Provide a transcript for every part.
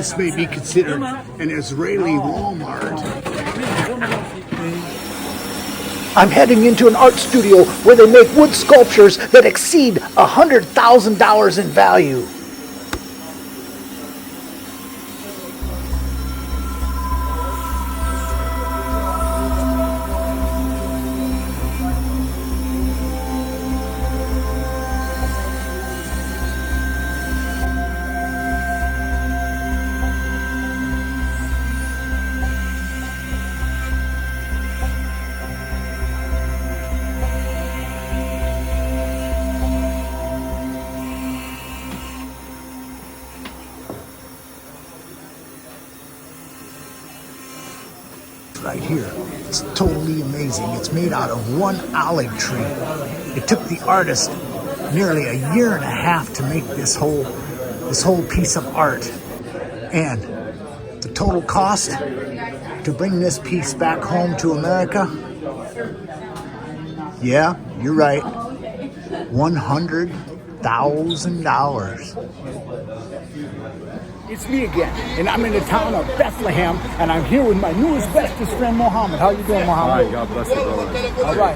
This may be considered an Israeli Walmart. I'm heading into an art studio where they make wood sculptures that exceed $100,000 in value. Right here. It's totally amazing. It's made out of one olive tree. It took the artist nearly a year and a half to make this whole piece of art. And the total cost to bring this piece back home to America? Yeah, you're right. $100,000. It's me again, and I'm in the town of Bethlehem, and I'm here with my newest, bestest friend, Mohammed. How you doing, Mohammed? Hi, God bless you, brother. All right.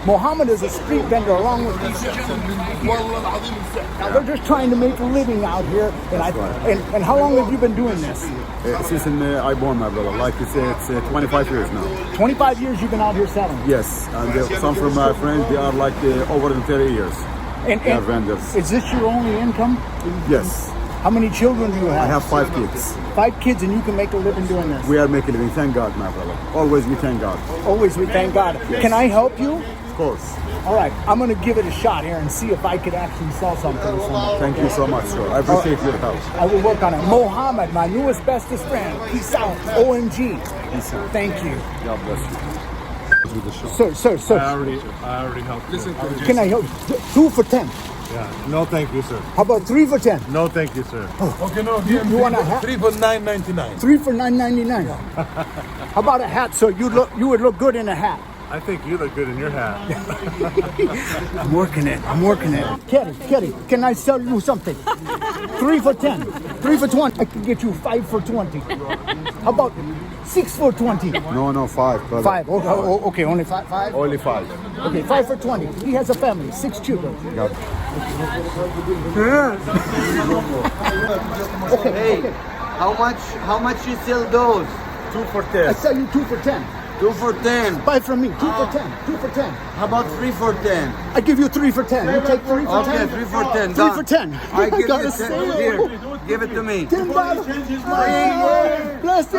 Mohammed is a street vendor along with these gentlemen. Now, they're just trying to make a living out here, and how long have you been doing this? Since I born, my brother. Like it's 25 years now. 25 years you've been out here selling? Yes, and some from my friends, they are like over 30 years. And they are vendors. Is this your only income? Yes. How many children do you have? I have 5 kids. 5 kids, and you can make a living doing this? We are making a living. Thank God, my brother. Always we thank God. Always we thank God. Yes. Can I help you? Of course. All right, I'm going to give it a shot here and see if I could actually sell something to someone. Thank you so much, sir. I appreciate your help. I will work on it. Mohammed, my newest, bestest friend. Peace out. OMG. Peace out. Thank you. God bless you. Sir. I already helped. Listen to me. Can I help you? 2 for 10. Yeah. No, thank you, sir. How about 3 for 10? No, thank you, sir. Okay, no. You want a hat? 3 for $9.99. 3 for $9.99. How about a hat, sir? You would look good in a hat. I think you look good in your hat. I'm working it. Kitty, can I sell you something? 3 for 10. 3 for 20. I can get you 5 for 20. How about 6 for 20? No, 5, brother. 5. Okay, only 5? Only 5. Okay, 5 for 20. He has a family, 6 children. God. Okay. How much you sell those? 2 for 10. I sell you 2 for 10. 2 for 10. Buy from me, 2 for 10. 2 for 10. How about 3 for 10? I give you 3 for 10. You take 3 for 10? Okay, 3 for 10. 3 for 10. I give got you a 10. sale. Here, give it to me. $10. Bless you.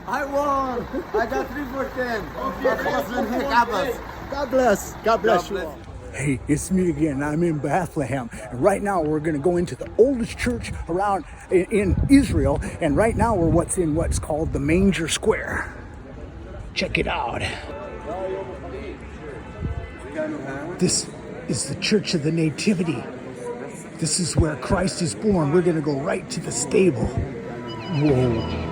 I won. I got 3 for 10. God bless you all. Hey, it's me again. I'm in Bethlehem. And right now we're going to go into the oldest church around in Israel. And right now we're what's called the Manger Square. Check it out. This is the Church of the Nativity. This is where Christ is born. We're going to go right to the stable. Whoa.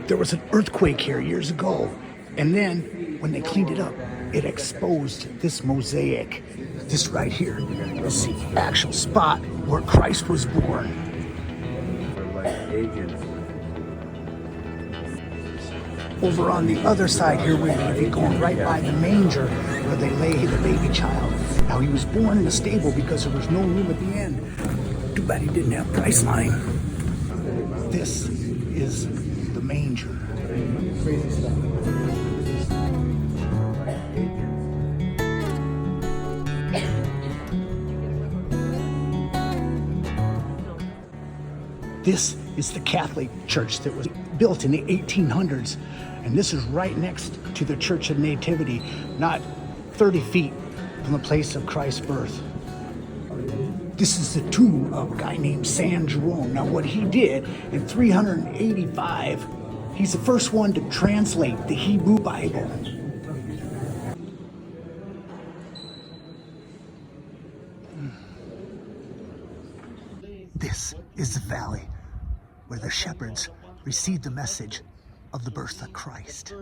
There was an earthquake here years ago, and then when they cleaned it up, it exposed this mosaic. This right here is the actual spot where Christ was born. Over on the other side here, we're going to be going right by the manger where they lay the baby child. Now, he was born in a stable because there was no room at the end. Too bad he didn't have Priceline. This is the manger. Crazy stuff. This is the Catholic church that was built in the 1800s, and this is right next to the Church of Nativity, not 30 feet from the place of Christ's birth. This is the tomb of a guy named San Jerome. Now, what he did in 385, he's the first one to translate the Hebrew Bible. This is the valley where the shepherds received the message of the birth of Christ.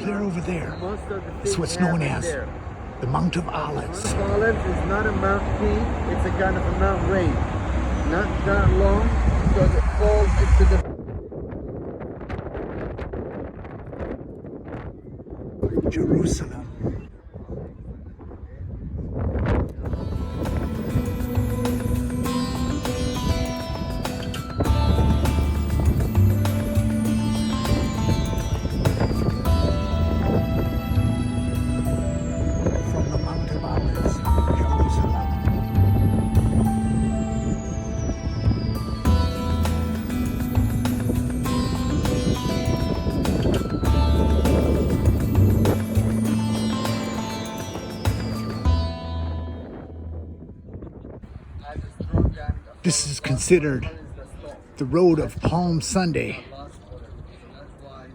Clear over there is what's known as the Mount of Olives. Olives is not a Mount Peak, it's a kind of a Mount range. Not that long because it falls into the Jerusalem. From the Mount of Olives, Jerusalem. This is considered the road of Palm Sunday.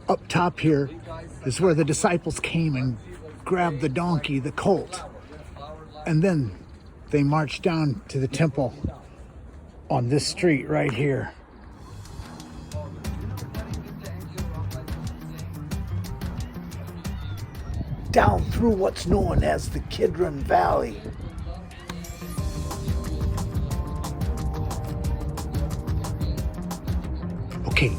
Up top here is where the disciples came and grabbed the donkey, the colt, and then they marched down to the temple on this street right here. Down through what's known as the Kidron Valley. Okay,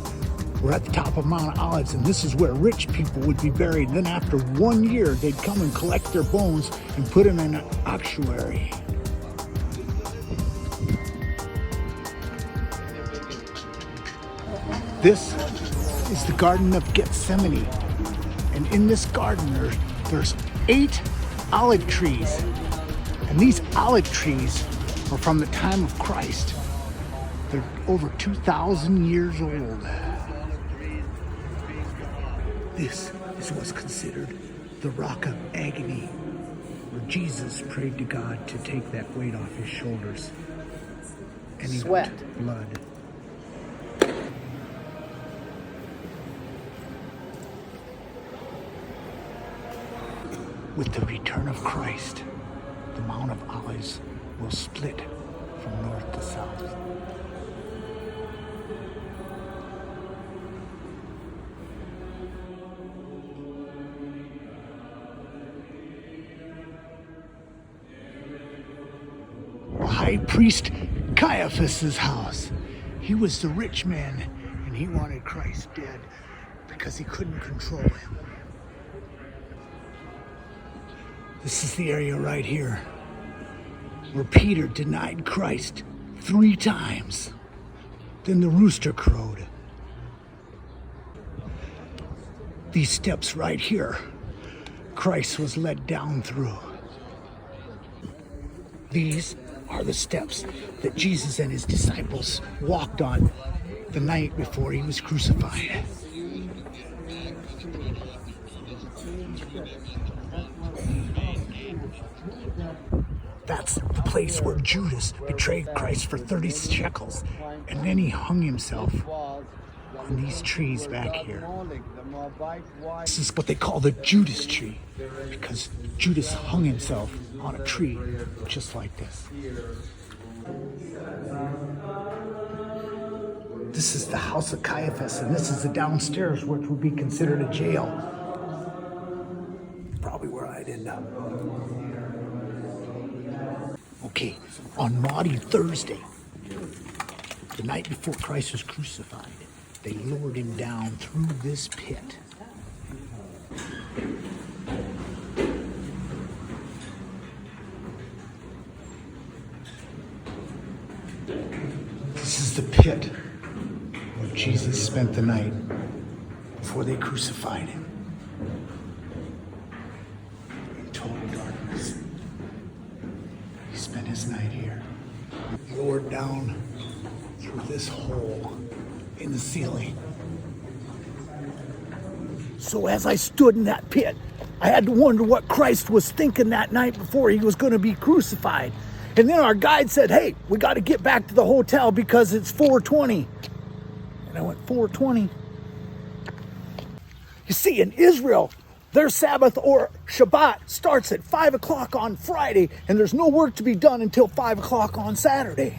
we're at the top of Mount Olives, and this is where rich people would be buried. Then after 1 year, they'd come and collect their bones and put them in an ossuary. This is the Garden of Gethsemane. And in this garden, there's 8 olive trees. And these olive trees are from the time of Christ. They're over 2,000 years old. This is what's considered the Rock of Agony, where Jesus prayed to God to take that weight off his shoulders. And he Sweat. wept blood. With the return of Christ, the Mount of Olives will split from north to south. High priest Caiaphas's house. He was the rich man, and he wanted Christ dead because he couldn't control him. This is the area right here where Peter denied Christ 3 times. Then the rooster crowed. These steps right here, Christ was led down through. These are the steps that Jesus and his disciples walked on the night before he was crucified. That's the place where Judas betrayed Christ for 30 shekels, and then he hung himself on these trees back here. This is what they call the Judas Tree, because Judas hung himself on a tree just like this. This is the house of Caiaphas, and this is the downstairs, which would be considered a jail. Probably where I'd end up. Okay, on Maundy Thursday, the night before Christ was crucified, they lowered him down through this pit. This is the pit where Jesus spent the night before they crucified him. In total darkness. He spent his night here. Lowered down through this hole in the ceiling. So as I stood in that pit, I had to wonder what Christ was thinking that night before he was going to be crucified. And then our guide said, hey, we got to get back to the hotel because it's 4:20. And I went, 4:20? You see, in Israel, their Sabbath or Shabbat starts at 5 o'clock on Friday, and there's no work to be done until 5 o'clock on Saturday.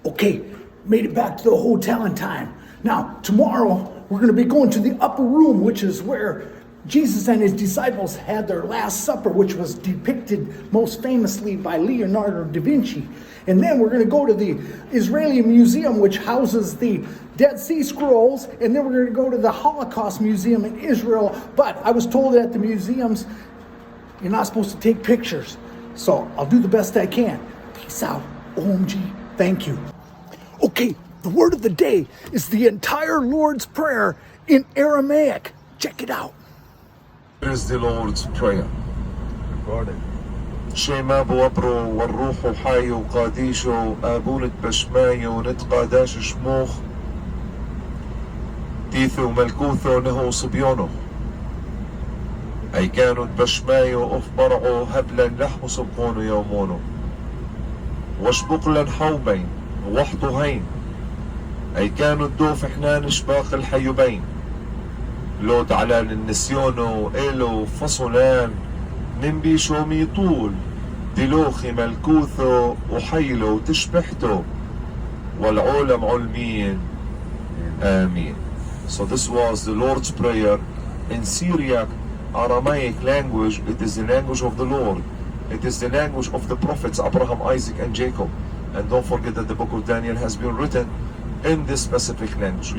Okay, made it back to the hotel in time. Now, tomorrow, we're going to be going to the upper room, which is where Jesus and his disciples had their Last Supper, which was depicted most famously by Leonardo da Vinci. And then we're going to go to the Israeli Museum, which houses the Dead Sea Scrolls. And then we're going to go to the Holocaust Museum in Israel. But I was told at the museums, you're not supposed to take pictures. So I'll do the best I can. Peace out. OMG. Thank you. Okay, the word of the day is the entire Lord's Prayer in Aramaic. Check it out. Here is the Lord's Prayer. Recorded. Shema Boapro, Waruho Hayo, Kadisho, Abulit Bashmayo, Netqadash Shmoch, Tithu Melkutho, Neho Subiono. Aikanut Bashmayo, of Barao, Hablan Lahmo Subhono Yomono. Washbuklan Haubain, Wahtuhain. Aikanut Dof Ihnan Shbaq al Hayubain. لو تعالى للنسيونو إلو فصلان نمبي شومي طول دلوخي ملكوثو وحيلو تشبحتو والعولم علمين آمين. So this was the Lord's Prayer in Syriac Aramaic language. It is the language of the Lord. It is the language of the prophets Abraham, Isaac and Jacob. And don't forget that the book of Daniel has been written in this specific language.